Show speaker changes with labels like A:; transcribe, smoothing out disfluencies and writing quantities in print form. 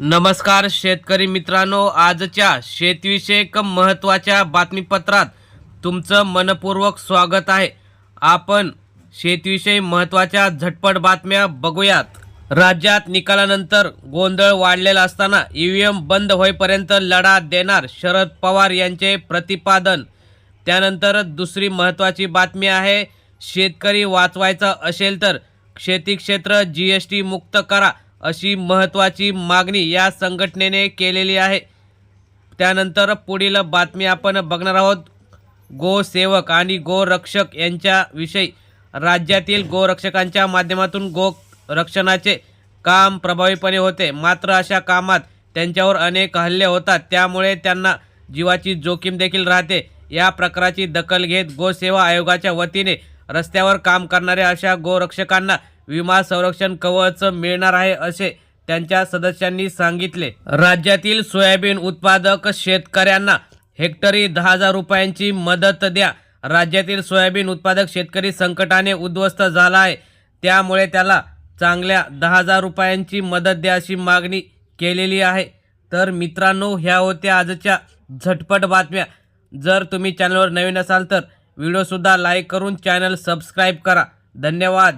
A: नमस्कार शेतकरी मित्रांनो, आजच्या शेतीविषयक महत्त्वाच्या बातमीपत्रात तुमचं मनपूर्वक स्वागत आहे। आपण शेतीविषयी महत्त्वाच्या झटपट बातम्या बघूयात। राज्यात निकालानंतर गोंधळ वाढलेला असताना ईव्हीएम बंद होईपर्यंत लढा देणार शरद पवार यांचे प्रतिपादन। त्यानंतर दुसरी महत्त्वाची बातमी आहे, शेतकरी वाचवायचा असेल तर शेती क्षेत्र जीएसटी मुक्त करा अशी महत्त्वाची मागणी या संघटनेने केलेली आहे। त्यानंतर पुढील बातमी आपण बघणार आहोत, गोसेवक आणि गोरक्षक यांच्याविषयी। राज्यातील गोरक्षकांच्या माध्यमातून गोरक्षणाचे काम प्रभावीपणे होते, मात्र अशा कामात त्यांच्यावर अनेक हल्ले होतात, त्यामुळे त्यांना जीवाची जोखीम देखील राहते। या प्रकाराची दखल घेत गोसेवा आयोगाच्या वतीने रस्त्यावर काम करणाऱ्या अशा गोरक्षकांना विमा संरक्षण कवच मिळणार आहे असे त्यांच्या सदस्यांनी सांगितले। राज्यातील सोयाबीन उत्पादक शेतकऱ्यांना हेक्टरी 10,000 रुपयांची मदत द्या। राज्यातील सोयाबीन उत्पादक शेतकरी संकटाने उद्ध्वस्त झाला आहे, त्यामुळे त्याला चांगल्या 10,000 रुपयांची मदत द्या अशी मागणी केलेली आहे। तर मित्रांनो, ह्या होत्या आजच्या झटपट बातम्या। जर तुम्ही चॅनलवर नवीन असाल तर व्हिडिओ सुद्धा लाईक करून चॅनल सबस्क्राईब करा। धन्यवाद।